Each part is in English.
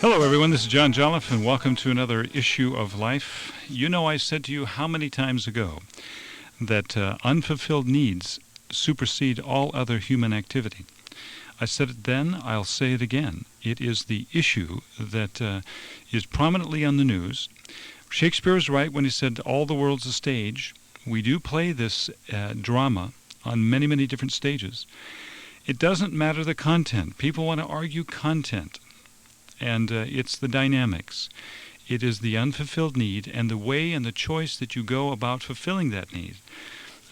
Hello, everyone. This is John Jolliffe, and welcome to another issue of Life. You know, I said to you how many times ago that unfulfilled needs supersede all other human activity. I said it then, I'll say it again. It is the issue that is prominently on the news. Shakespeare is right when he said, all the world's a stage. We do play this drama on many, many different stages. It doesn't matter the content. People want to argue content. And it's the dynamics. It is the unfulfilled need and the way and the choice that you go about fulfilling that need.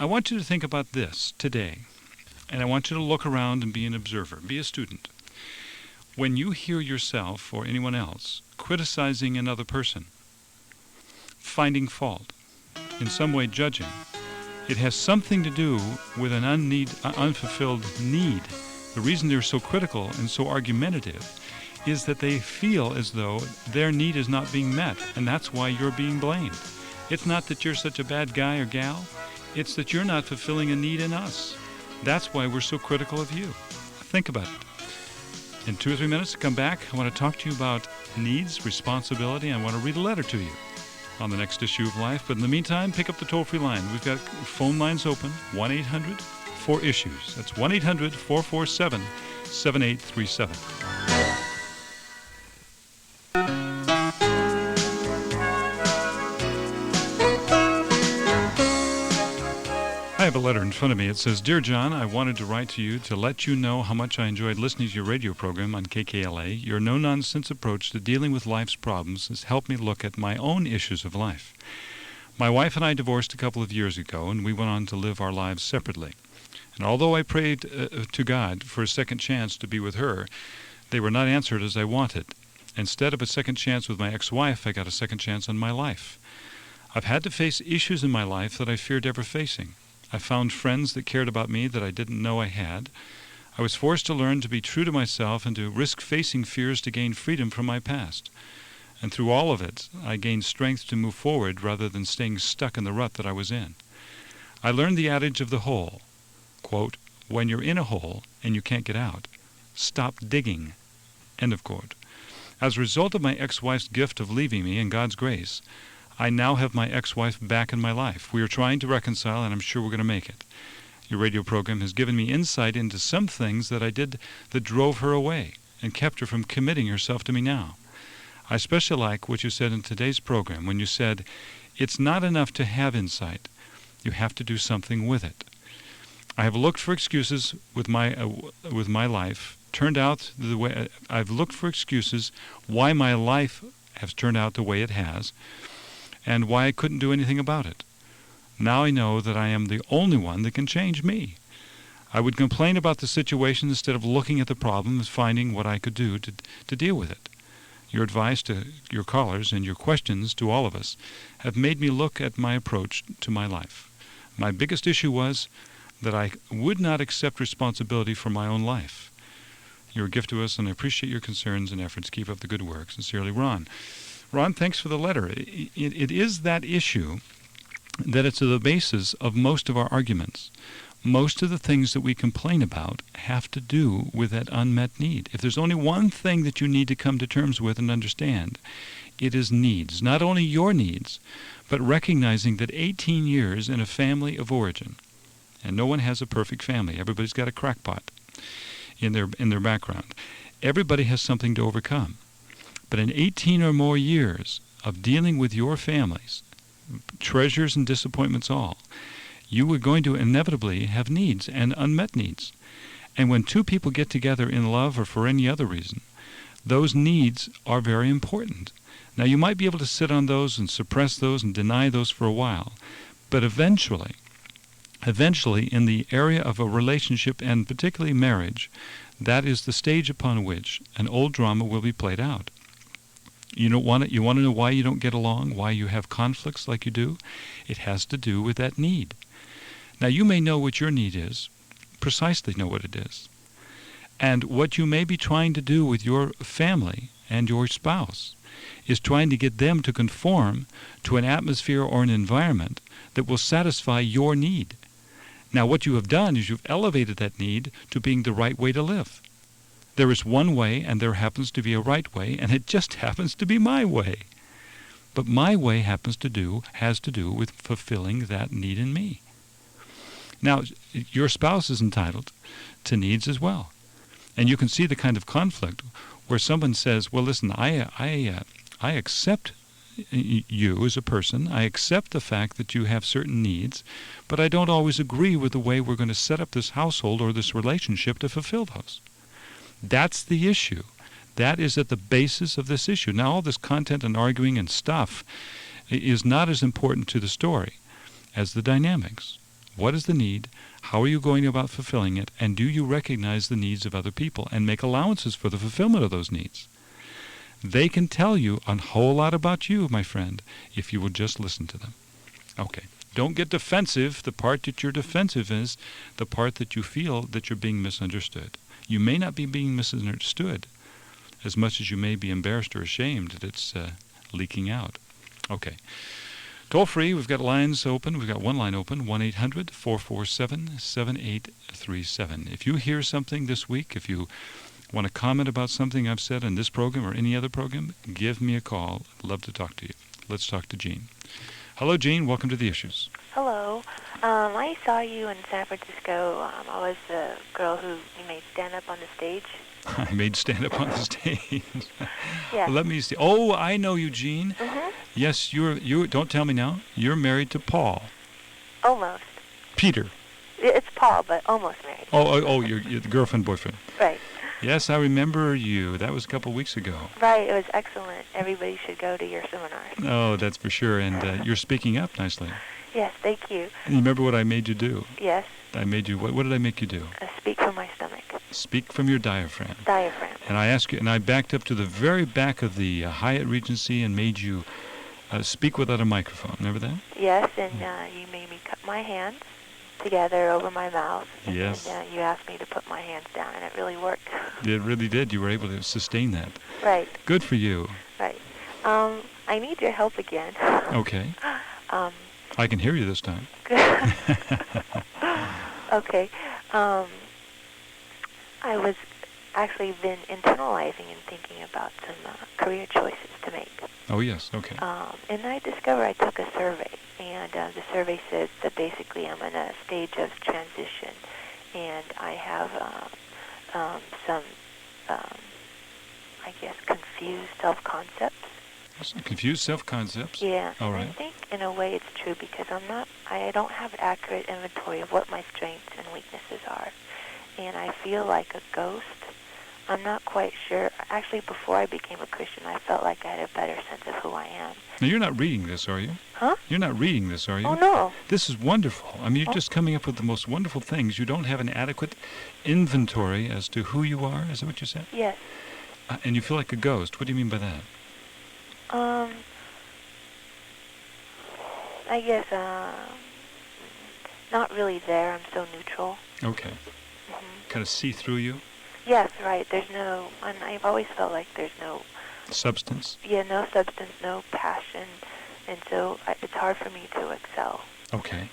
I want you to think about this today, and I want you to look around and be an observer, be a student. When you hear yourself or anyone else criticizing another person, finding fault, in some way judging, it has something to do with an unfulfilled need. The reason they're so critical and so argumentative is that they feel as though their need is not being met, and that's why you're being blamed. It's not that you're such a bad guy or gal, it's that you're not fulfilling a need in us. That's why we're so critical of you. Think about it. In 2 or 3 minutes to come back, I want to talk to you about needs, responsibility, and I want to read a letter to you on the next issue of Life. But in the meantime, pick up the toll-free line. We've got phone lines open, 1-800-4ISSUES. That's 1-800-447-7837. I have a letter in front of me. It says, Dear John, I wanted to write to you to let you know how much I enjoyed listening to your radio program on KKLA. Your no-nonsense approach to dealing with life's problems has helped me look at my own issues of life. My wife and I divorced a couple of years ago, and we went on to live our lives separately. And although I prayed to God for a second chance to be with her, they were not answered as I wanted. Instead of a second chance with my ex-wife, I got a second chance on my life. I've had to face issues in my life that I feared ever facing. I found friends that cared about me that I didn't know I had. I was forced to learn to be true to myself and to risk facing fears to gain freedom from my past. And through all of it, I gained strength to move forward rather than staying stuck in the rut that I was in. I learned the adage of the hole. Quote, when you're in a hole and you can't get out, stop digging. End of quote. As a result of my ex-wife's gift of leaving me in God's grace, I now have my ex-wife back in my life. We are trying to reconcile, and I'm sure we're going to make it. Your radio program has given me insight into some things that I did that drove her away and kept her from committing herself to me now. I especially like what you said in today's program when you said, it's not enough to have insight. You have to do something with it. I have looked for excuses with my life. Turned out the way I've looked for excuses why my life has turned out the way it has, and why I couldn't do anything about it. Now I know that I am the only one that can change me. I would complain about the situation instead of looking at the problem and finding what I could do to deal with it. Your advice to your callers and your questions to all of us have made me look at my approach to my life. My biggest issue was that I would not accept responsibility for my own life. You're a gift to us, and I appreciate your concerns and efforts. Keep up the good work. Sincerely, Ron. Ron, thanks for the letter. It is that issue that it's the basis of most of our arguments. Most of the things that we complain about have to do with that unmet need. If there's only one thing that you need to come to terms with and understand, it is needs. Not only your needs, but recognizing that 18 years in a family of origin, and no one has a perfect family. Everybody's got a crackpot in their background. Everybody has something to overcome. But in 18 or more years of dealing with your families, treasures and disappointments all, you are going to inevitably have needs and unmet needs. And when two people get together in love or for any other reason, those needs are very important. Now, you might be able to sit on those and suppress those and deny those for a while, but eventually, in the area of a relationship, and particularly marriage, that is the stage upon which an old drama will be played out. You want to know why you don't get along, why you have conflicts like you do? It has to do with that need. Now, you may know what your need is, precisely know what it is. And what you may be trying to do with your family and your spouse is trying to get them to conform to an atmosphere or an environment that will satisfy your need. Now, what you have done is you've elevated that need to being the right way to live. There is one way, and there happens to be a right way, and it just happens to be my way. But my way has to do with fulfilling that need in me. Now, your spouse is entitled to needs as well. And you can see the kind of conflict where someone says, well, listen, I accept you as a person. I accept the fact that you have certain needs, but I don't always agree with the way we're going to set up this household or this relationship to fulfill those. That's the issue. That is at the basis of this issue. Now, all this content and arguing and stuff is not as important to the story as the dynamics. What is the need? How are you going about fulfilling it? And do you recognize the needs of other people and make allowances for the fulfillment of those needs? They can tell you a whole lot about you, my friend, if you will just listen to them. Okay. Don't get defensive. The part that you're defensive is the part that you feel that you're being misunderstood. You may not be being misunderstood as much as you may be embarrassed or ashamed that it's leaking out. Okay. Toll free, we've got lines open. We've got one line open, 1-800-447-7837. If you hear something this week, if you want to comment about something I've said in this program or any other program, give me a call. I'd love to talk to you. Let's talk to Jean. Hello, Jean. Welcome to the Issues. Hello. I saw you in San Francisco. I was the girl who you made stand up on the stage. I made stand up on the stage. Yeah. Let me see. Oh, I know you, Jean. Mm-hmm. Yes, you. Don't tell me now. You're married to Paul. Almost. Peter. It's Paul, but almost married. Oh, you're the girlfriend, boyfriend. Right. Yes, I remember you. That was a couple of weeks ago. Right. It was excellent. Everybody should go to your seminars. Oh, that's for sure. And you're speaking up nicely. Yes, thank you. And you remember what I made you do? Yes. I made you. What did I make you do? Speak from my stomach. Speak from your diaphragm. Diaphragm. And I asked you, and I backed up to the very back of the Hyatt Regency and made you speak without a microphone. Remember that? Yes, and you made me cut my hands together over my mouth. Yes. And you asked me to put my hands down, and it really worked. It really did. You were able to sustain that. Right. Good for you. Right. I need your help again. Okay. I can hear you this time. Okay. I was actually been internalizing and thinking about some career choices to make. Oh, yes. Okay. And I discovered I took a survey, and the survey says that basically I'm in a stage of transition, and I have some, I guess, confused self-concepts. Confused self-concepts? Yeah. All right. I think in a way it's true because I don't have an accurate inventory of what my strengths and weaknesses are. And I feel like a ghost. I'm not quite sure. Actually, before I became a Christian, I felt like I had a better sense of who I am. Now, you're not reading this, are you? Huh? You're not reading this, are you? Oh, no. This is wonderful. I mean, you're just coming up with the most wonderful things. You don't have an adequate inventory as to who you are. Is that what you said? Yes. And you feel like a ghost. What do you mean by that? I guess, not really there. I'm so neutral. Okay. Kind of see through you? Yes, right. There's no, and I've always felt like there's no substance? Yeah, no substance, no passion, and so it's hard for me to excel. Okay.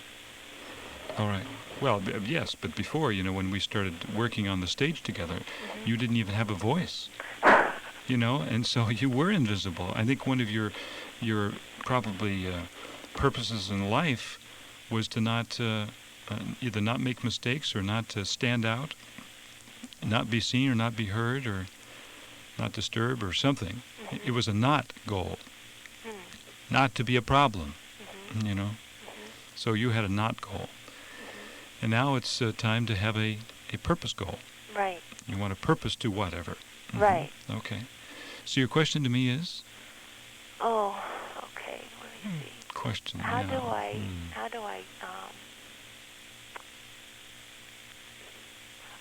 All right. Well, yes, but before, when we started working on the stage together, you didn't even have a voice, and so you were invisible. I think one of your probably purposes in life was to not either not make mistakes or not to stand out, not be seen or not be heard or not disturb or something. It was a not goal, not to be a problem, So you had a not goal. And now it's time to have a purpose goal. Right. You want a purpose to whatever. Right. Okay. So your question to me is? Oh, okay. Let me see. Question. How do I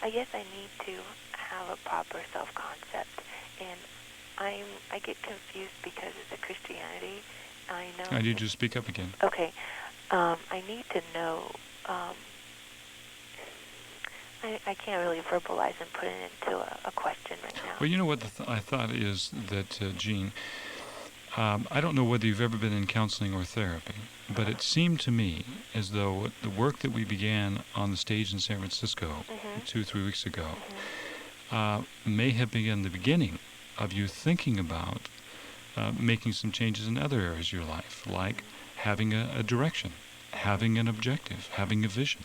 I guess I need to have a proper self-concept, and I get confused because of the Christianity. I know. I need you to speak up again. Okay. I need to know. I can't really verbalize and put it into a question right now. Well, you know what I thought is that, Jean, I don't know whether you've ever been in counseling or therapy, but it seemed to me as though the work that we began on the stage in San Francisco 2-3 weeks ago may have been the beginning of you thinking about making some changes in other areas of your life, like having a direction, having an objective, having a vision.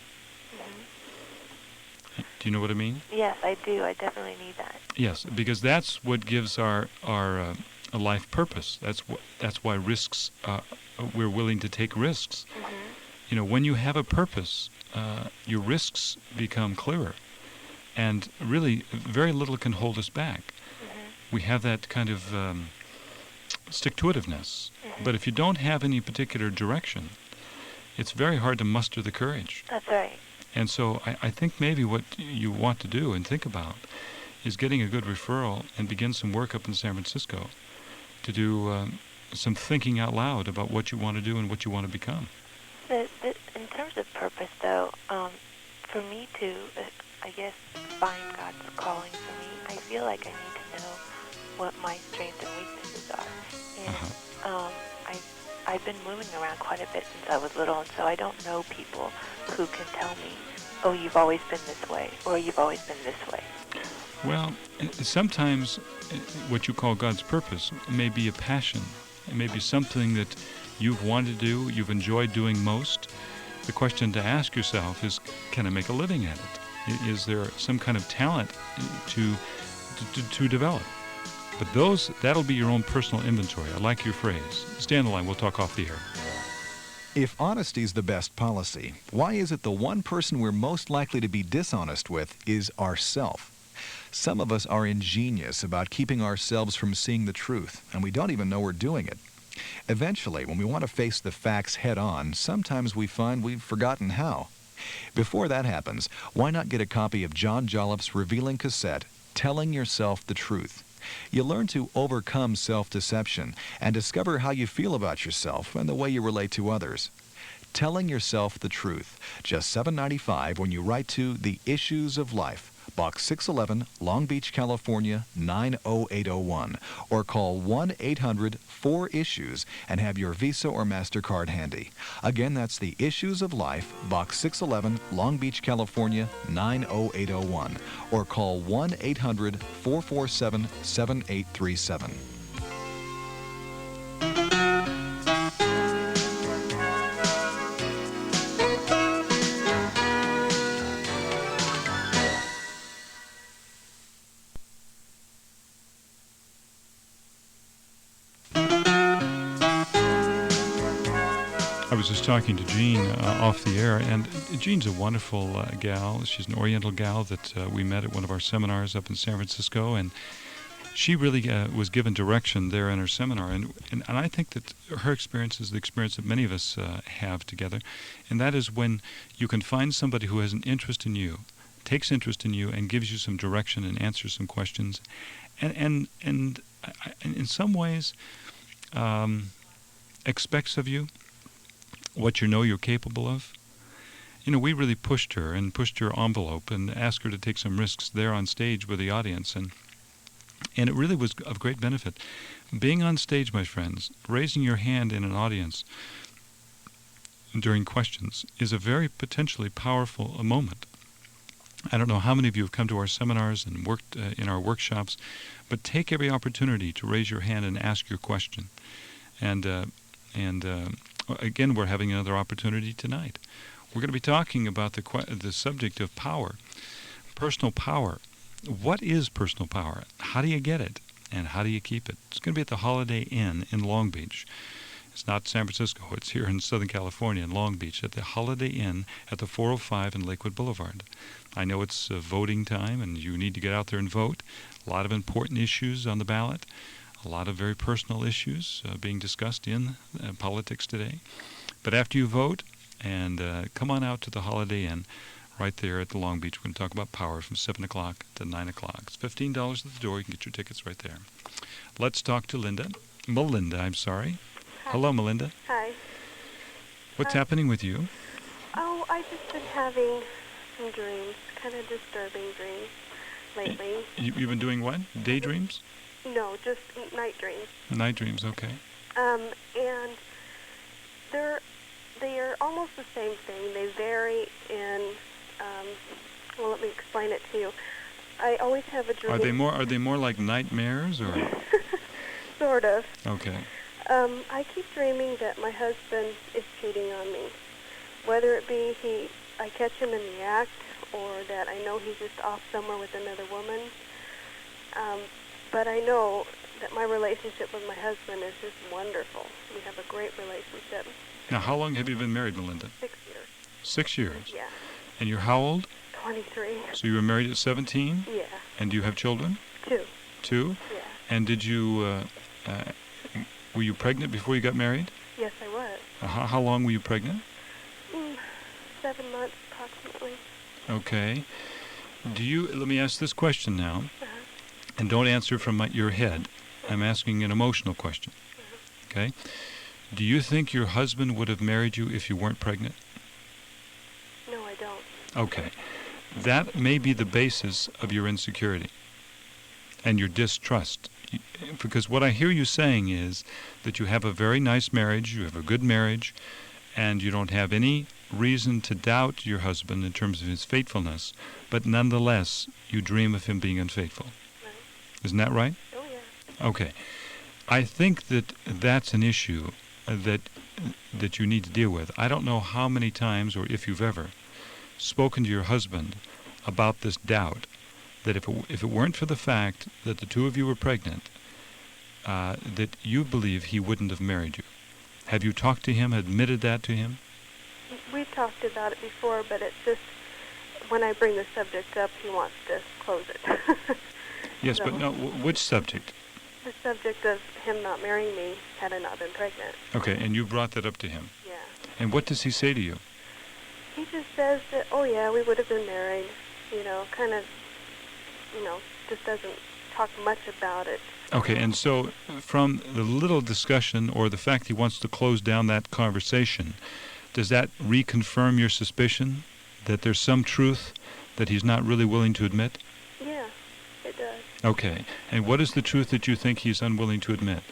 Mm-hmm. Do you know what I mean? Yes, I do. I definitely need that. Yes, because that's what gives our a life purpose. That's why risks. We're willing to take risks. Mm-hmm. You know, when you have a purpose, your risks become clearer, and really very little can hold us back. Mm-hmm. We have that kind of stick-to-itiveness. Mm-hmm. But if you don't have any particular direction, it's very hard to muster the courage. That's right. And so I think maybe what you want to do and think about is getting a good referral and begin some work up in San Francisco to do some thinking out loud about what you want to do and what you want to become. In terms of purpose, though, for me to, I guess, find God's calling for me, I feel like I need to know what my strengths and weaknesses are. And I've been moving around quite a bit since I was little, and so I don't know people who can tell me, oh, you've always been this way, or you've always been this way. Well, sometimes what you call God's purpose may be a passion. It may be something that you've wanted to do, you've enjoyed doing most. The question to ask yourself is, can I make a living at it? Is there some kind of talent to develop? But that'll be your own personal inventory. I like your phrase. Stay on the line. We'll talk off the air. If honesty's the best policy, why is it the one person we're most likely to be dishonest with is ourself? Some of us are ingenious about keeping ourselves from seeing the truth, and we don't even know we're doing it. Eventually, when we want to face the facts head-on, sometimes we find we've forgotten how. Before that happens, why not get a copy of John Jolliffe's revealing cassette, Telling Yourself the Truth? You'll learn to overcome self-deception and discover how you feel about yourself and the way you relate to others. Telling Yourself the Truth, just $7.95 when you write to The Issues of Life, Box 611, Long Beach, California, 90801, or call 1-800-4ISSUES and have your Visa or MasterCard handy. Again, that's The Issues of Life, Box 611, Long Beach, California, 90801, or call 1-800-447-7837. I was just talking to Jean off the air, and Jean's a wonderful gal. She's an Oriental gal that we met at one of our seminars up in San Francisco, and she really was given direction there in her seminar. And I think that her experience is the experience that many of us have together, and that is when you can find somebody who has an interest in you, takes interest in you, and gives you some direction and answers some questions, and in some ways expects of you what you know you're capable of. You know, we really pushed her envelope and asked her to take some risks there on stage with the audience, and it really was of great benefit. Being on stage, my friends, raising your hand in an audience during questions is a very potentially powerful moment. I don't know how many of you have come to our seminars and worked in our workshops, but take every opportunity to raise your hand and ask your question. And again, we're having another opportunity tonight. We're going to be talking about the subject of power, personal power. What is personal power? How do you get it? And how do you keep it? It's going to be at the Holiday Inn in Long Beach. It's not San Francisco. It's here in Southern California in Long Beach at the Holiday Inn at the 405 and Lakewood Boulevard. I know it's voting time, and you need to get out there and vote. A lot of important issues on the ballot. A lot of very personal issues being discussed in politics today. But after you vote, and come on out to the Holiday Inn right there at the Long Beach. We're going to talk about power from 7 o'clock to 9 o'clock. It's $15 at the door. You can get your tickets right there. Let's talk to Melinda, I'm sorry. Hi. Hello, Melinda. Hi. What's happening with you? Oh, I've just been having some dreams, kind of disturbing dreams lately. You've been doing what? Daydreams? No, just night dreams. Night dreams, okay. And they are almost the same thing. They vary in, well, let me explain it to you. I always have a dream. Are they more like nightmares or? Sort of. Okay. I keep dreaming that my husband is cheating on me. Whether it be I catch him in the act, or that I know he's just off somewhere with another woman. But I know that my relationship with my husband is just wonderful. We have a great relationship. Now, how long have you been married, Melinda? 6 years. 6 years. Yeah. And you're how old? 23. So you were married at 17? Yeah. And do you have children? 2. 2? Yeah. And did you, were you pregnant before you got married? Yes, I was. How long were you pregnant? 7 months, approximately. Okay. Let me ask this question now, Uh-huh. and don't answer from your head. I'm asking an emotional question. Okay? Do you think your husband would have married you if you weren't pregnant? No, I don't. Okay. That may be the basis of your insecurity and your distrust. Because what I hear you saying is that you have a very nice marriage, you have a good marriage, and you don't have any reason to doubt your husband in terms of his faithfulness, but nonetheless, you dream of him being unfaithful. Right. Isn't that right? Oh, yeah. Okay. I think that that's an issue that you need to deal with. I don't know how many times, or if you've ever, spoken to your husband about this doubt, that if it weren't for the fact that the two of you were pregnant, that you believe he wouldn't have married you. Have you talked to him, admitted that to him? We've talked about it before, but it's just when I bring the subject up, he wants to close it. Yes, So- but no, which subject? The subject of him not marrying me had I not been pregnant. Okay, and you brought that up to him. Yeah. And what does he say to you? He just says that, oh yeah, we would have been married. Kind of, just doesn't talk much about it. Okay, and so from the little discussion or the fact he wants to close down that conversation, does that reconfirm your suspicion that there's some truth that he's not really willing to admit? Yeah, it does. Okay, and what is the truth that you think he's unwilling to admit?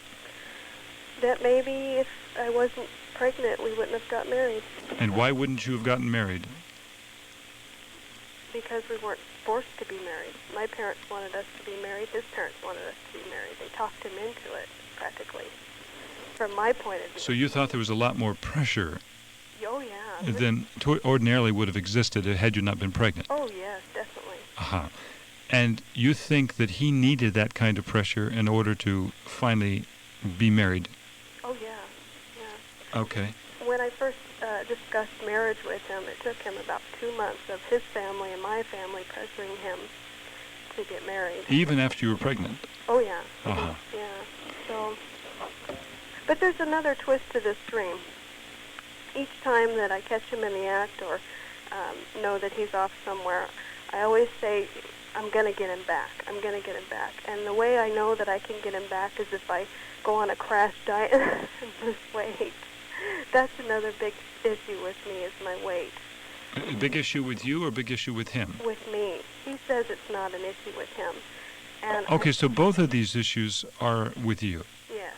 That maybe if I wasn't pregnant, we wouldn't have got married. And why wouldn't you have gotten married? Because we weren't forced to be married. My parents wanted us to be married. His parents wanted us to be married. They talked him into it, practically, from my point of view. So you thought there was a lot more pressure Oh, yeah. than ordinarily would have existed had you not been pregnant. Oh, yes, definitely. Uh-huh. And you think that he needed that kind of pressure in order to finally be married? Oh, yeah, yeah. Okay. When I first discussed marriage with him, it took him about 2 months of his family and my family pressuring him to get married. Even after you were pregnant? Oh, yeah. Uh-huh. Yeah. So, but there's another twist to this dream. Each time that I catch him in the act or know that he's off somewhere, I always say, I'm going to get him back. I'm going to get him back. And the way I know that I can get him back is if I go on a crash diet and lose weight. That's another big issue with me is my weight. A big issue with you or a big issue with him? With me. He says it's not an issue with him. And Okay, so both of these issues are with you. Yes,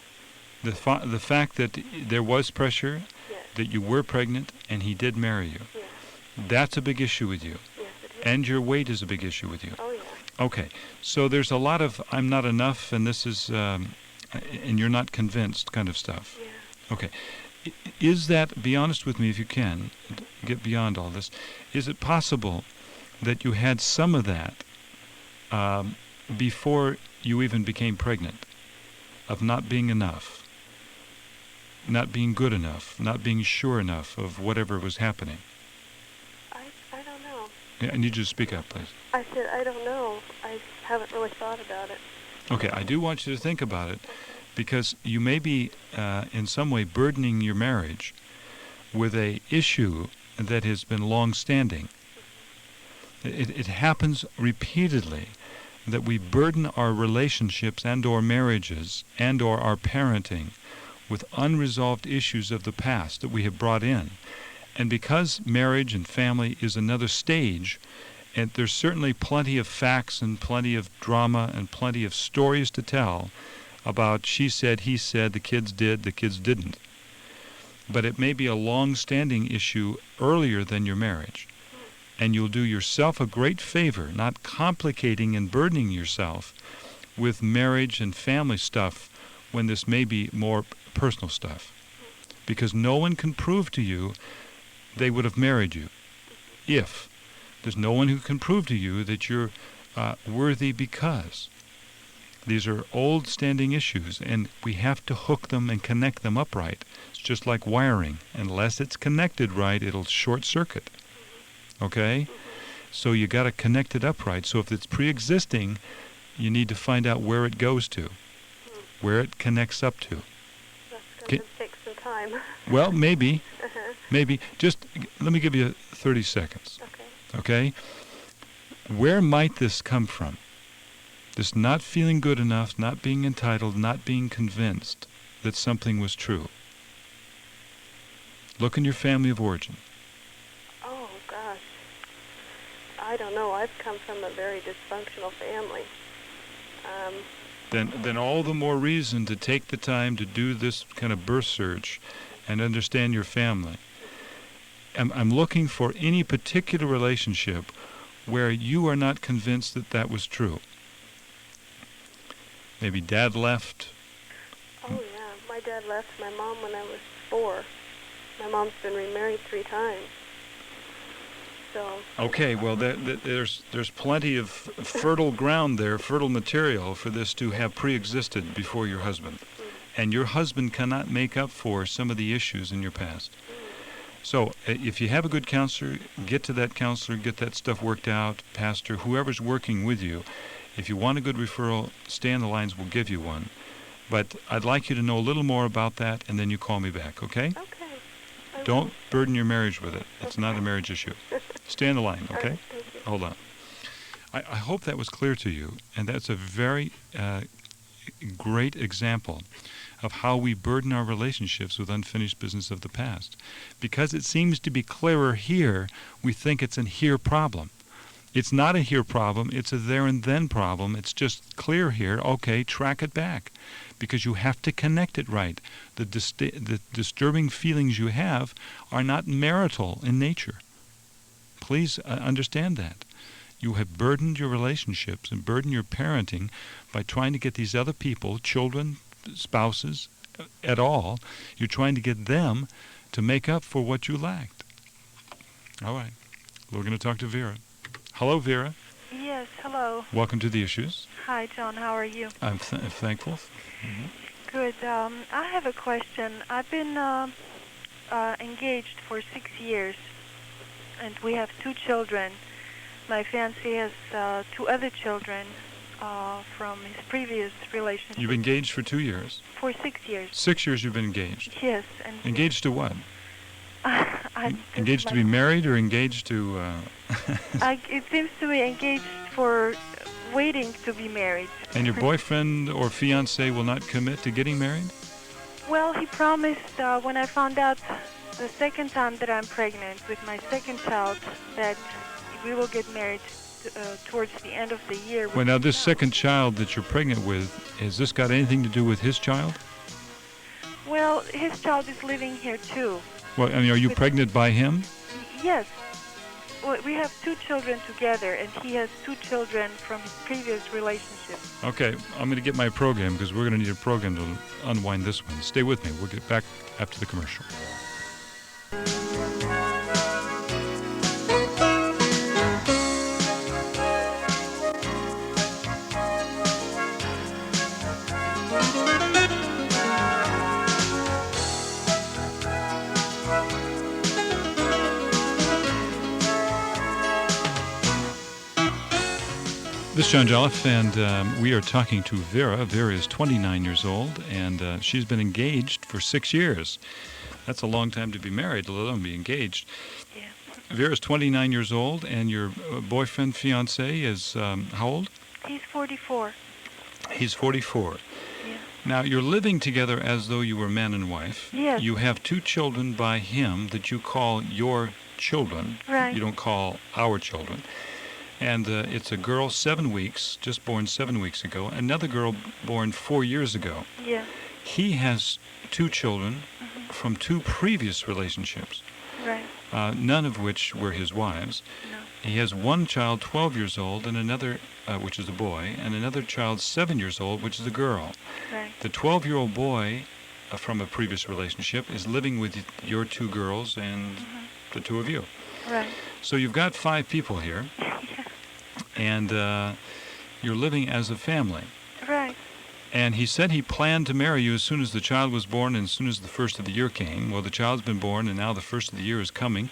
The fact that there was pressure, yes, that you were pregnant, and he did marry you. yes, That's a big issue with you. yes, it is. And your weight is a big issue with you. Oh, yeah. Okay, so there's a lot of I'm not enough and this is, and you're not convinced kind of stuff. Yeah. Okay. Is that, be honest with me if you can, get beyond all this, is it possible that you had some of that before you even became pregnant, of not being enough, not being good enough, not being sure enough of whatever was happening? I don't know. Yeah, I need you to speak up, please. I said, I don't know. I haven't really thought about it. Okay, I do want you to think about it, because you may be in some way burdening your marriage with a issue that has been long-standing. It happens repeatedly that we burden our relationships and or marriages and or our parenting with unresolved issues of the past that we have brought in. And because marriage and family is another stage, and there's certainly plenty of facts and plenty of drama and plenty of stories to tell about she said, he said, the kids did, the kids didn't. But it may be a long-standing issue earlier than your marriage. And you'll do yourself a great favor, not complicating and burdening yourself with marriage and family stuff when this may be more personal stuff. Because no one can prove to you they would have married you if. There's no one who can prove to you that you're worthy because. These are old standing issues, and we have to hook them and connect them up right. It's just like wiring. Unless it's connected right, it'll short circuit. Okay? So you got to connect it up right. So if it's pre-existing, you need to find out where it goes to, where it connects up to. That's going to take some time. Well, maybe. Maybe. Just let me give you 30 seconds. Okay? Where might this come from? This not feeling good enough, not being entitled, not being convinced that something was true. Look in your family of origin. Oh, gosh. I don't know. I've come from a very dysfunctional family. Then all the more reason to take the time to do this kind of birth search and understand your family. I'm looking for any particular relationship where you are not convinced that that was true. Maybe Dad left. Oh, yeah. My dad left my mom when I was 4. My mom's been remarried 3 times. So. Okay, well, there's plenty of fertile ground there, fertile material for this to have pre-existed before your husband. And your husband cannot make up for some of the issues in your past. So if you have a good counselor, get to that counselor, get that stuff worked out, pastor, whoever's working with you. If you want a good referral, stay on the lines, we'll give you one. But I'd like you to know a little more about that, and then you call me back, okay? Okay. Don't burden your marriage with it. It's not a marriage issue. Stay on the line, okay? Right, thank you. Hold on. I hope that was clear to you, and that's a very great example of how we burden our relationships with unfinished business of the past. Because it seems to be clearer here, we think it's an here problem. It's not a here problem, it's a there and then problem. It's just clear here, okay, track it back. Because you have to connect it right. The disturbing feelings you have are not marital in nature. Please understand that. You have burdened your relationships and burdened your parenting by trying to get these other people, children, spouses, at all, you're trying to get them to make up for what you lacked. All right. We're going to talk to Vera. Hello, Vera. Yes, hello. Welcome to The Issues. Hi, John. How are you? I'm thankful. Mm-hmm. Good. I have a question. I've been engaged for 6 years, and we have 2 children. My fiancé has 2 other children from his previous relationship. You've engaged for 2 years? For 6 years. 6 years you've been engaged? Yes. And engaged to what? Engaged to be be married or engaged to... it seems to me engaged for waiting to be married. And your boyfriend or fiancé will not commit to getting married? Well, he promised when I found out the second time that I'm pregnant with my second child that we will get married towards the end of the year. Well, now this second child that you're pregnant with, has this got anything to do with his child? Well, his child is living here too. Well, I mean, are you pregnant by him? Yes. Well, we have 2 children together, and he has 2 children from his previous relationship. Okay, I'm going to get my program because we're going to need a program to unwind this one. Stay with me. We'll get back after the commercial. This is John Jolliffe, and we are talking to Vera. Vera is 29 years old, and she's been engaged for 6 years. That's a long time to be married, let alone be engaged. Yeah. Vera's 29 years old, and your boyfriend, fiancé, is how old? He's 44. He's 44. Yeah. Now, you're living together as though you were man and wife. Yes. You have 2 children by him that you call your children. Right. You don't call our children. And it's a girl 7 weeks, just born 7 weeks ago, another girl born 4 years ago. Yeah. He has 2 children from 2 previous relationships, Right. none of which were his wives. No. he has one child 12 years old and another, which is a boy, and another child 7 years old, which is a girl. Right. The 12-year-old boy from a previous relationship is living with your two girls and the two of you. Right. So you've got 5 people here, Yeah. and you're living as a family. Right. And he said he planned to marry you as soon as the child was born and as soon as the first of the year came. Well, the child's been born, and now the first of the year is coming.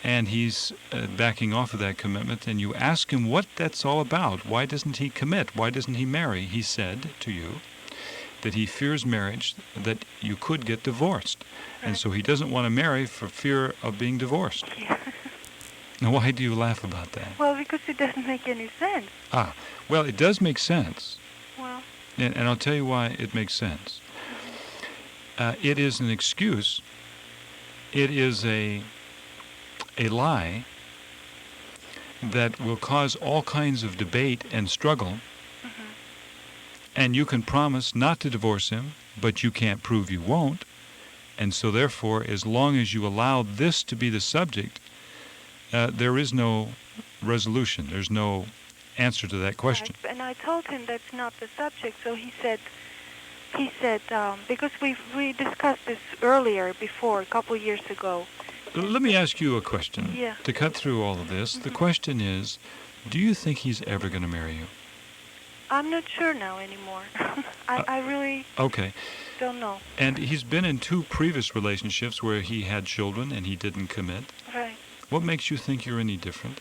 And he's backing off of that commitment. And you ask him what that's all about. Why doesn't he commit? Why doesn't he marry? He said to you that he fears marriage, that you could get divorced. And so he doesn't want to marry for fear of being divorced. Yeah. Now, why do you laugh about that? Well, because it doesn't make any sense. Well, it does make sense. Well. And I'll tell you why it makes sense. It is an excuse. It is a lie that will cause all kinds of debate and struggle. And you can promise not to divorce him, but you can't prove you won't. And so therefore, as long as you allow this to be the subject, there is no resolution. There's no answer to that question. Right. And I told him that's not the subject, so he said, because we discussed this earlier before, a couple years ago. Let me ask you a question. Yeah. To cut through all of this, the question is, do you think he's ever going to marry you? I'm not sure now anymore. I really Okay. don't know. And he's been in 2 previous relationships where he had children and he didn't commit. Right. What makes you think you're any different?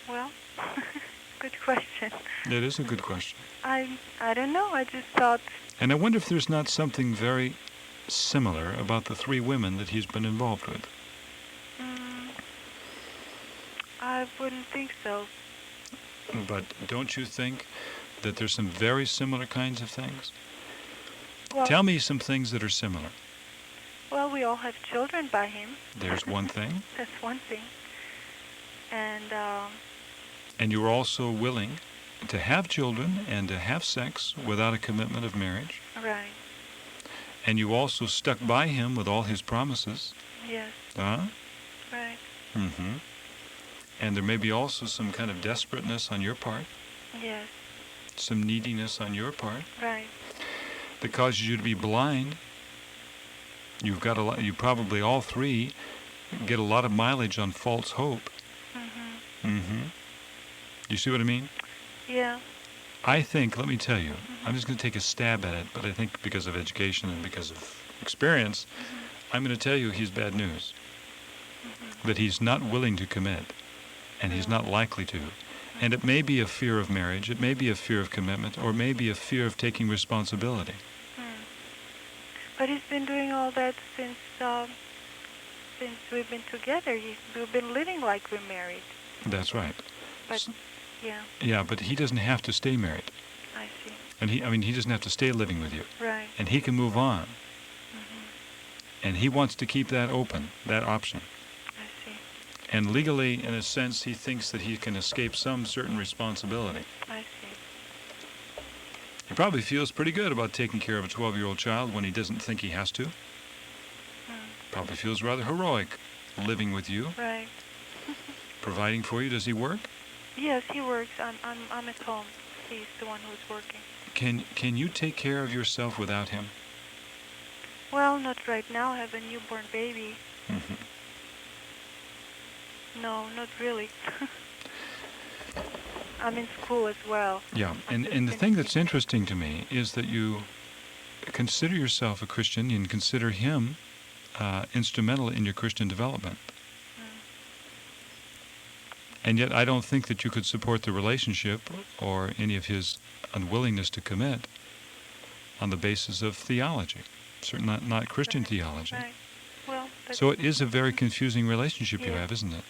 Well, good question. That is a good question. I don't know. I just thought. And I wonder if there's not something very similar about the 3 women that he's been involved with. I wouldn't think so. But don't you think that there's some very similar kinds of things? Well, Tell me some things that are similar. well, we all have children by him. There's one thing. That's one thing. And And you're also willing to have children and to have sex without a commitment of marriage. right. And you also stuck by him with all his promises. Yes. Huh? Right. Mm-hmm. And there may be also some kind of desperateness on your part, Yes. some neediness on your part Right. that causes you to be blind. You've got a lot. You probably all 3 get a lot of mileage on false hope. Mm-hmm. You see what I mean? Yeah. I think, let me tell you, I'm just going to take a stab at it, but I think because of education and because of experience, I'm going to tell you he's bad news. That he's not willing to commit, and he's not likely to. And it may be a fear of marriage, it may be a fear of commitment, or it may be a fear of taking responsibility. But he's been doing all that since we've been together. We've been living like we're married. That's right. But yeah, Yeah, but he doesn't have to stay married. I see. And he doesn't have to stay living with you. Right. And he can move on. And he wants to keep that open, that option. I see. And legally, in a sense, he thinks that he can escape some certain responsibility. I see. He probably feels pretty good about taking care of a 12-year-old child when he doesn't think he has to. Probably feels rather heroic living with you, Right. providing for you. Does he work? Yes, he works. I'm at home. He's the one who's working. Can you take care of yourself without him? Well, not right now. I have a newborn baby. No, not really. I'm in school as well. Yeah, and the thing that's interesting to me is that you consider yourself a Christian and consider him instrumental in your Christian development. And yet I don't think that you could support the relationship or any of his unwillingness to commit on the basis of theology, certainly not Christian theology. Right. Well, that's, So it is a very confusing relationship you Yeah. have, isn't it?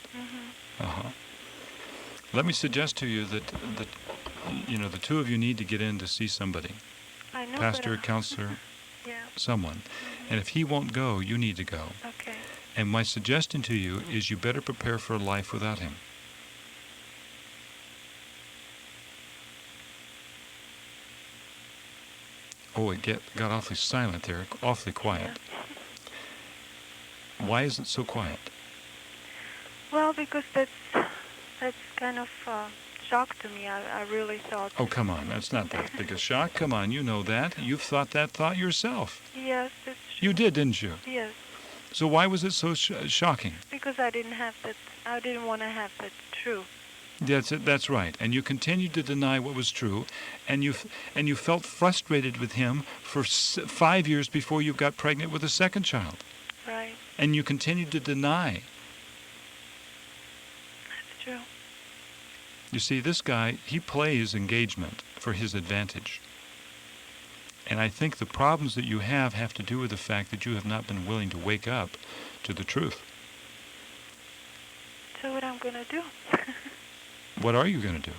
Let me suggest to you that the 2 of you need to get in to see somebody, I know. pastor, but, counselor, yeah. someone. And if he won't go, you need to go. Okay. And my suggestion to you is you better prepare for a life without him. Oh, it got awfully silent there, awfully quiet. Why is it so quiet? Well, because that's That's kind of shock to me. I really thought. Oh, come on. That's not that big a shock. Come on, you know that. You've thought that thought yourself. Yes, that's true. You did, didn't you? Yes, So why was it so shocking? because I didn't have that. I didn't want to have that true. That's it. That's right. And you continued to deny what was true, and you felt frustrated with him for 5 years before you got pregnant with a second child, Right. and you continued to deny. That's true. You see, this guy, he plays engagement for his advantage. And I think the problems that you have to do with the fact that you have not been willing to wake up to the truth. So what I'm gonna do? What are you going to do?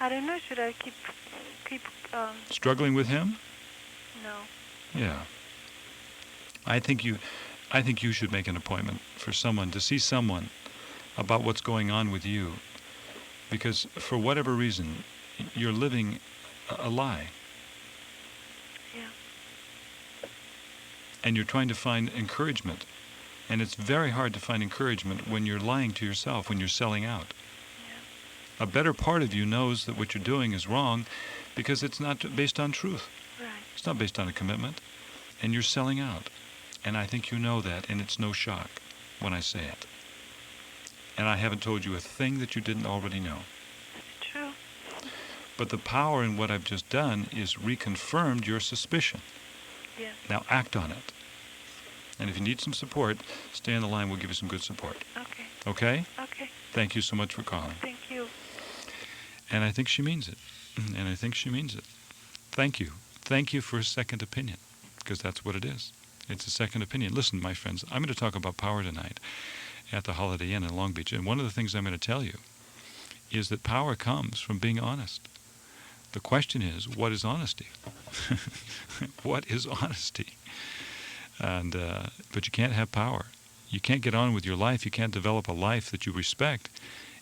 I don't know. Should I keep Struggling with him? no. Yeah. I think you should make an appointment for someone to see someone about what's going on with you, because for whatever reason you're living a lie. Yeah. And you're trying to find encouragement, and it's very hard to find encouragement when you're lying to yourself, when you're selling out. A better part of you knows that what you're doing is wrong because it's not based on truth. Right. It's not based on a commitment, and you're selling out. And I think you know that, and it's no shock when I say it. And I haven't told you a thing that you didn't already know. That's true. But the power in what I've just done is reconfirmed your suspicion. Yeah. Now act on it. And if you need some support, stay on the line. We'll give you some good support. Okay. Okay? Okay. Thank you so much for calling. Thank you. And I think she means it. And I think she means it. Thank you. Thank you for a second opinion, because that's what it is. It's a second opinion. Listen, my friends, I'm going to talk about power tonight at the Holiday Inn in Long Beach. And one of the things I'm going to tell you is that power comes from being honest. The question is, what is honesty? What is honesty? And but you can't have power. You can't get on with your life. You can't develop a life that you respect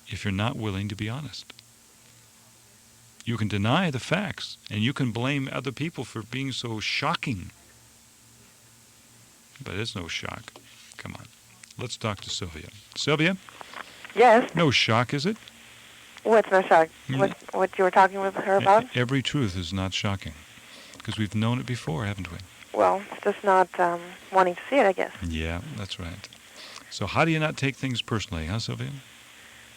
if you're not willing to be honest. You can deny the facts, and you can blame other people for being so shocking. But it's no shock. Come on. Let's talk to Sylvia. Sylvia? Yes. No shock, is it? What's no shock? Mm. What you were talking with her about? Every truth is not shocking, because we've known it before, haven't we? Well, it's just not wanting to see it, I guess. Yeah, that's right. So how do you not take things personally, huh, Sylvia?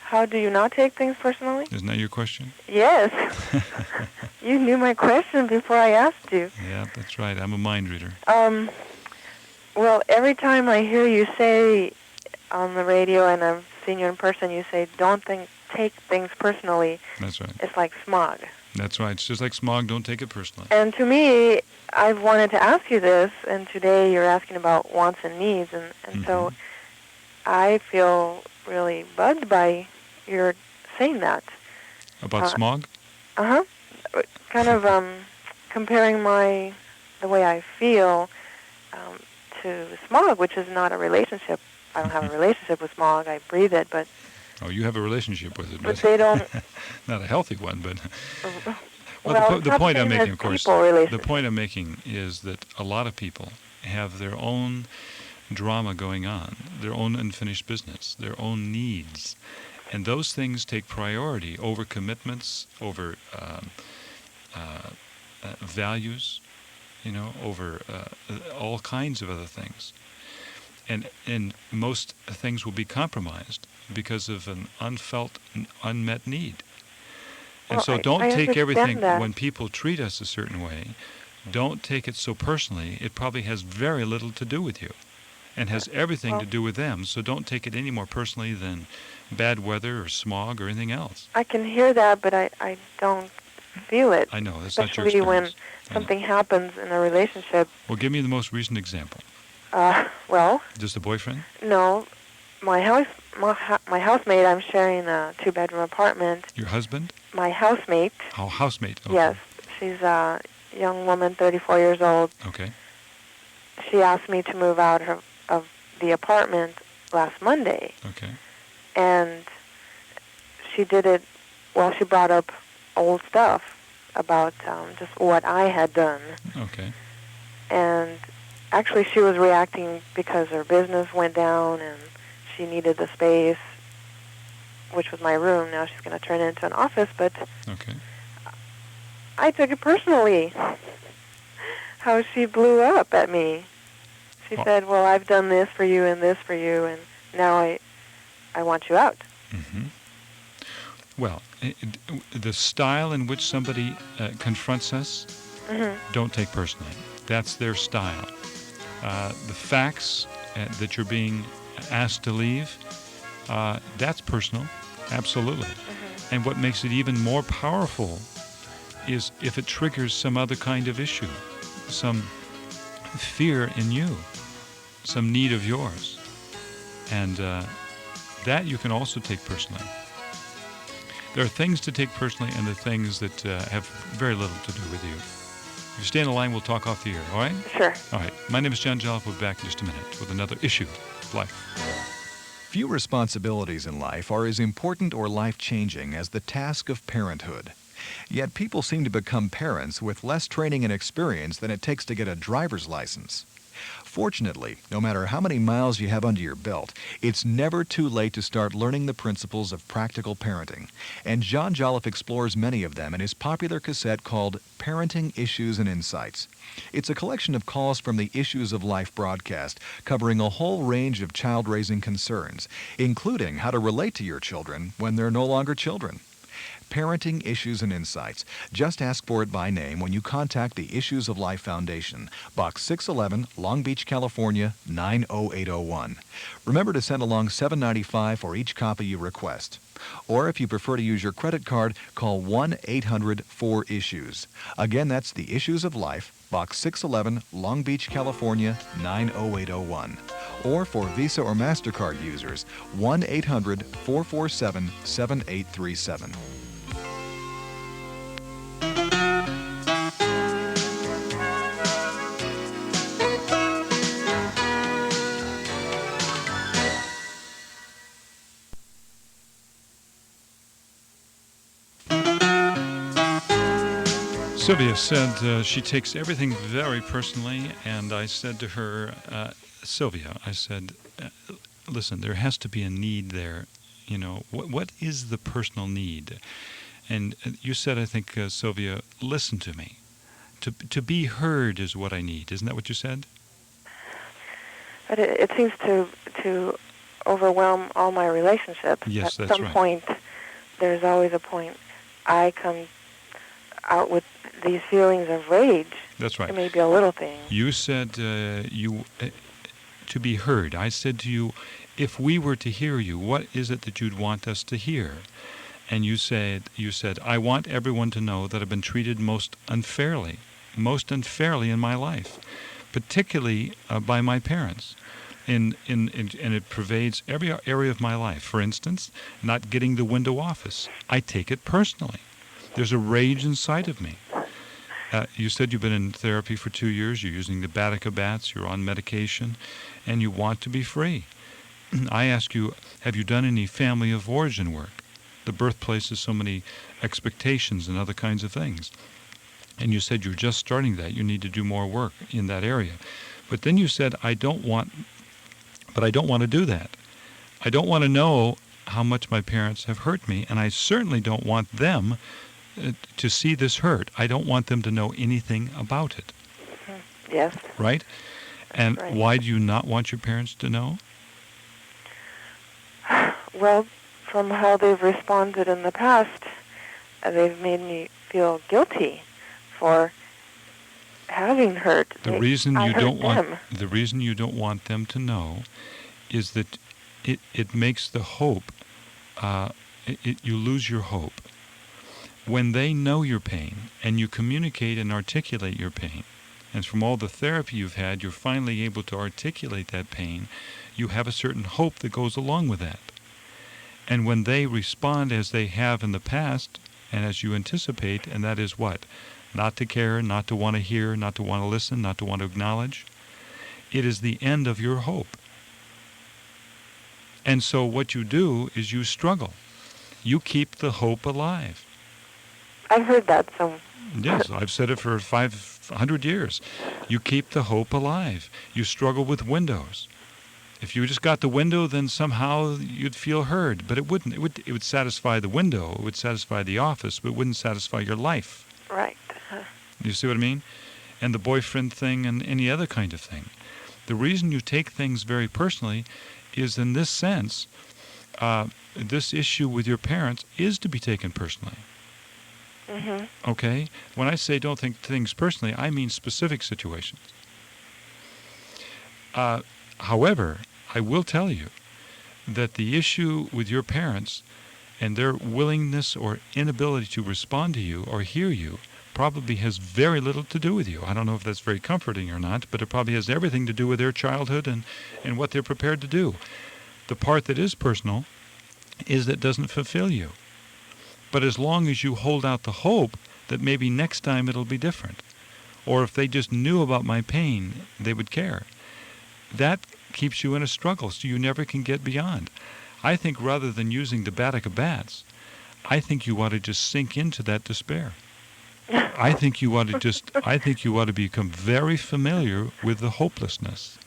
How do you not take things personally? Isn't that your question? Yes. You knew my question before I asked you. Yeah, that's right. I'm a mind reader. Well, every time I hear you say on the radio, and I've seen you in person, you say, don't take things personally. That's right. It's like smog. That's right. It's just like smog. Don't take it personally. And to me, I've wanted to ask you this, and today you're asking about wants and needs, and so I feel really bugged by your saying that. About smog? Uh-huh. Kind of comparing the way I feel to smog, which is not a relationship. I don't have a relationship with smog. I breathe it, but... Oh, you have a relationship with it. But they don't... Not a healthy one, but... Well, the point I'm making, of course, the point I'm making is that a lot of people have their own drama going on, their own unfinished business, their own needs. And those things take priority over commitments, over values, over all kinds of other things. And most things will be compromised because of an unfelt, unmet need. And so don't take everything, when people treat us a certain way, don't take it so personally. It probably has very little to do with you and has everything to do with them. So don't take it any more personally than bad weather or smog or anything else. I can hear that, but I don't feel it. I know, that's not your experience. Especially when something happens in a relationship. Well, give me the most recent example. Well... Just a boyfriend? No. My housemate, I'm sharing a 2-bedroom apartment. Your husband? My housemate. Oh, housemate. Okay. Yes. She's a young woman, 34 years old. Okay. She asked me to move out of the apartment last Monday. Okay. And she did it, she brought up old stuff about just what I had done. Okay. And actually she was reacting because her business went down and she needed the space. which was my room. Now she's going to turn it into an office, but Okay. I took it personally. How she blew up at me. She said, well, I've done this for you and this for you, and now I want you out. Mm-hmm. Well, the style in which somebody confronts us, don't take personally. That's their style. The facts that you're being asked to leave, that's personal, absolutely. And what makes it even more powerful is if it triggers some other kind of issue, some fear in you, some need of yours. And that you can also take personally. There are things to take personally and the things that have very little to do with you. If you stay on the line, we'll talk off the air, all right? Sure. All right. My name is John Jolliffe. We'll be back in just a minute with another issue of life. Few responsibilities in life are as important or life-changing as the task of parenthood. Yet people seem to become parents with less training and experience than it takes to get a driver's license. Fortunately, no matter how many miles you have under your belt, it's never too late to start learning the principles of practical parenting. And John Jolliffe explores many of them in his popular cassette called Parenting Issues and Insights. It's a collection of calls from the Issues of Life broadcast, covering a whole range of child-raising concerns, including how to relate to your children when they're no longer children. Parenting Issues and Insights. Just ask for it by name when you contact the Issues of Life Foundation, Box 611, Long Beach, California, 90801. Remember to send along $7.95 for each copy you request. Or if you prefer to use your credit card, call 1-800-4ISSUES. Again, that's the Issues of Life, Box 611, Long Beach, California, 90801. Or for Visa or MasterCard users, 1-800-447-7837. Sylvia said she takes everything very personally, and I said to her, Sylvia, I said, listen, there has to be a need there. You know, what is the personal need? And you said, I think, Sylvia, listen to me. To be heard is what I need. Isn't that what you said? But it seems to overwhelm all my relationships. Yes, At that's some right. point, there's always a point I come out with these feelings of rage. That's right. It may be a little thing. You said to be heard. I said to you, if we were to hear you, what is it that you'd want us to hear? And you said, I want everyone to know that I've been treated most unfairly in my life, particularly by my parents. And it pervades every area of my life. For instance, not getting the window office. I take it personally. There's a rage inside of me. You said you've been in therapy for 2 years. You're using the Badica bats. You're on medication, and you want to be free. I ask you, have you done any family of origin work? The birthplace has so many expectations and other kinds of things. And you said you're just starting that. You need to do more work in that area. But then you said, I don't want to do that. I don't want to know how much my parents have hurt me, and I certainly don't want them to see this hurt. I don't want them to know anything about it. Yes. Right? And right. Why do you not want your parents to know? Well, from how they've responded in the past, they've made me feel guilty for having hurt. The reason you don't want them to know is that it makes the hope. You lose your hope. When they know your pain and you communicate and articulate your pain, and from all the therapy you've had, you're finally able to articulate that pain, you have a certain hope that goes along with that. And when they respond as they have in the past, and as you anticipate, and that is what? Not to care, not to want to hear, not to want to listen, not to want to acknowledge, it is the end of your hope. And so what you do is you struggle. You keep the hope alive. I've heard that some. Yes, I've said it for 500 years. You keep the hope alive. You struggle with windows. If you just got the window, then somehow you'd feel heard. But it wouldn't. It would satisfy the window. It would satisfy the office, but it wouldn't satisfy your life. Right. You see what I mean? And the boyfriend thing and any other kind of thing. The reason you take things very personally is in this sense, this issue with your parents is to be taken personally. Mm-hmm. Okay? When I say don't take things personally, I mean specific situations. However, I will tell you that the issue with your parents and their willingness or inability to respond to you or hear you probably has very little to do with you. I don't know if that's very comforting or not, but it probably has everything to do with their childhood and what they're prepared to do. The part that is personal is that it doesn't fulfill you. But as long as you hold out the hope that maybe next time it'll be different, or if they just knew about my pain, they would care, that keeps you in a struggle, so you never can get beyond. I think rather than using the Baetica bats, I think you ought to just sink into that despair. I think you ought to become very familiar with the hopelessness.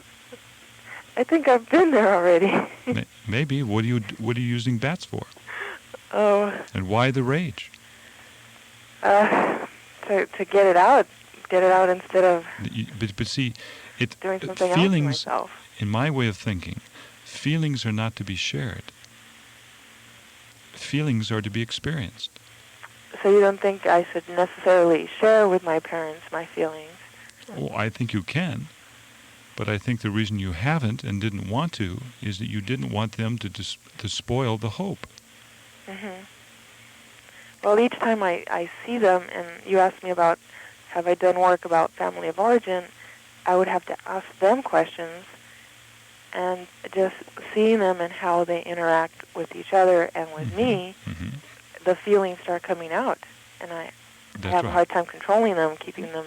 I think I've been there already. Maybe. What are you using bats for? Oh. And why the rage? To get it out instead of But see, doing something feelings, else to myself. In my way of thinking, feelings are not to be shared. Feelings are to be experienced. So you don't think I should necessarily share with my parents my feelings? Oh, I think you can. But I think the reason you haven't and didn't want to is that you didn't want them to spoil the hope. Mm-hmm. Well, each time I see them, and you ask me about, have I done work about family of origin, I would have to ask them questions, and just seeing them and how they interact with each other and with me, the feelings start coming out, and I have a hard time controlling them, keeping them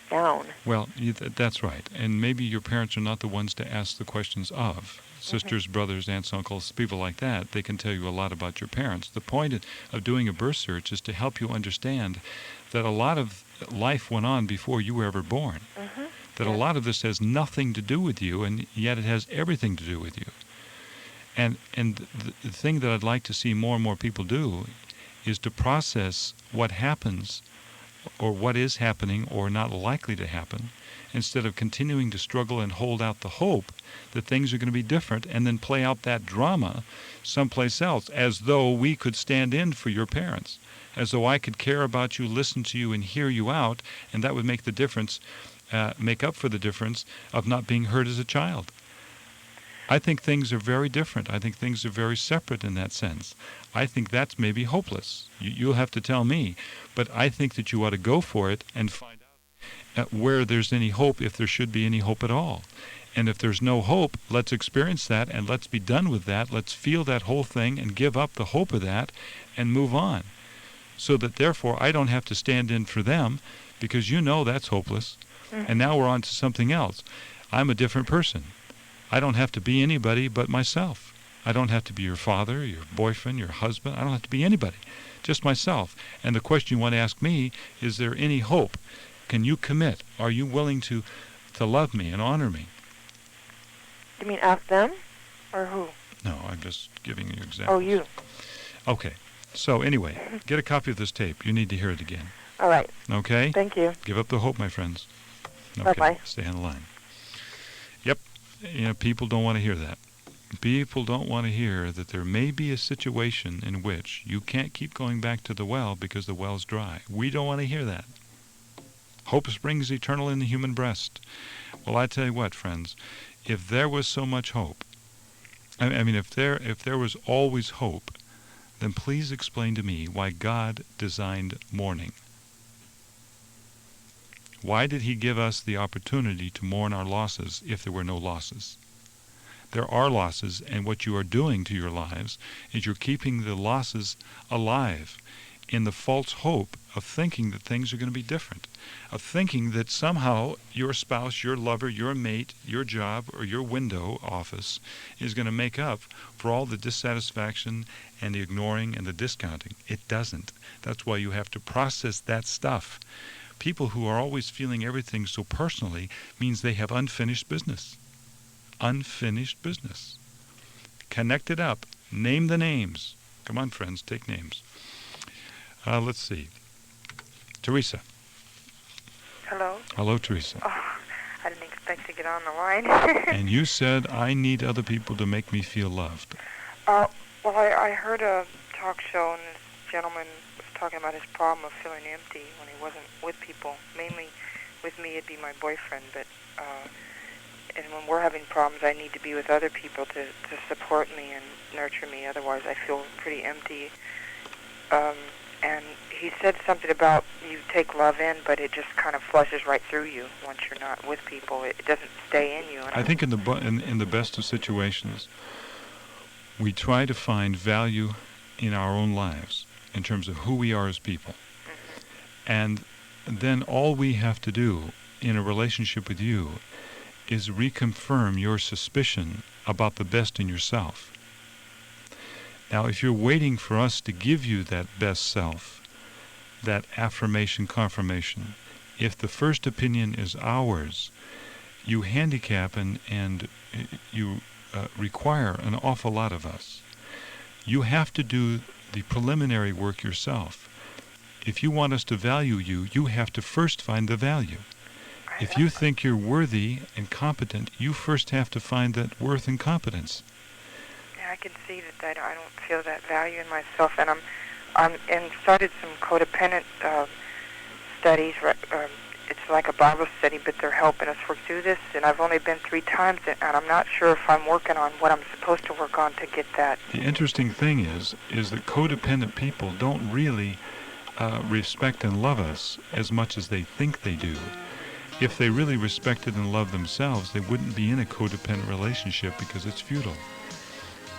down. Well, that's right. And maybe your parents are not the ones to ask the questions of. Sisters, brothers, aunts, uncles, people like that, they can tell you a lot about your parents. The point of doing a birth search is to help you understand that a lot of life went on before you were ever born. That a lot of this has nothing to do with you, and yet it has everything to do with you. And the thing that I'd like to see more and more people do is to process what happens or what is happening or not likely to happen, instead of continuing to struggle and hold out the hope that things are going to be different and then play out that drama someplace else, as though we could stand in for your parents, as though I could care about you, listen to you, and hear you out, and that would make the difference, make up for the difference of not being heard as a child. I think things are very different. I think things are very separate in that sense. I think that's maybe hopeless. You'll have to tell me. But I think that you ought to go for it and find out where there's any hope, if there should be any hope at all. And if there's no hope, let's experience that and let's be done with that. Let's feel that whole thing and give up the hope of that and move on. So that therefore I don't have to stand in for them, because you know that's hopeless. And now we're on to something else. I'm a different person. I don't have to be anybody but myself. I don't have to be your father, your boyfriend, your husband. I don't have to be anybody, just myself. And the question you want to ask me, is there any hope? Can you commit? Are you willing to love me and honor me? You mean ask them, or who? No, I'm just giving you examples. Oh, you. Okay. So anyway, get a copy of this tape. You need to hear it again. All right. Okay? Thank you. Give up the hope, my friends. Okay. Bye-bye. Stay on the line. Yep. You know, people don't want to hear that. People don't want to hear that there may be a situation in which you can't keep going back to the well because the well's dry. We don't want to hear that. Hope springs eternal in the human breast. Well, I tell you what, friends, if there was so much hope, I mean, if there was always hope, then please explain to me why God designed mourning. Why did he give us the opportunity to mourn our losses if there were no losses? There are losses, and what you are doing to your lives is you're keeping the losses alive in the false hope of thinking that things are going to be different, of thinking that somehow your spouse, your lover, your mate, your job, or your window office is going to make up for all the dissatisfaction and the ignoring and the discounting. It doesn't. That's why you have to process that stuff. People who are always feeling everything so personally means they have unfinished business. unfinished business. Connect it up. Name the names. Come on, friends, take names. Let's see. Teresa. Hello? Hello, Teresa. Oh, I didn't expect to get on the line. And you said, I need other people to make me feel loved. Well, I heard a talk show, and this gentleman was talking about his problem of feeling empty when he wasn't with people. Mainly with me, it'd be my boyfriend, but and when we're having problems, I need to be with other people to support me and nurture me. Otherwise, I feel pretty empty. And he said something about you take love in, but it just kind of flushes right through you once you're not with people. It doesn't stay in you. I think in the best of situations, we try to find value in our own lives in terms of who we are as people. Mm-hmm. And then all we have to do in a relationship with you is reconfirm your suspicion about the best in yourself. Now, if you're waiting for us to give you that best self, that affirmation, confirmation, if the first opinion is ours, you handicap and you require an awful lot of us. You have to do the preliminary work yourself. If you want us to value you, you have to first find the value. If you think you're worthy and competent, you first have to find that worth and competence. Yeah, I can see that I don't feel that value in myself, and I'm started some codependent studies. It's like a Bible study, but they're helping us work through this. And I've only been 3 times, and I'm not sure if I'm working on what I'm supposed to work on to get that. The interesting thing is that codependent people don't really respect and love us as much as they think they do. If they really respected and loved themselves, they wouldn't be in a codependent relationship because it's futile.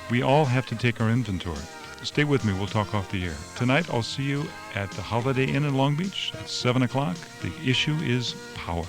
We all have to take our inventory. Stay with me. We'll talk off the air. Tonight, I'll see you at the Holiday Inn in Long Beach at 7 o'clock. The issue is power.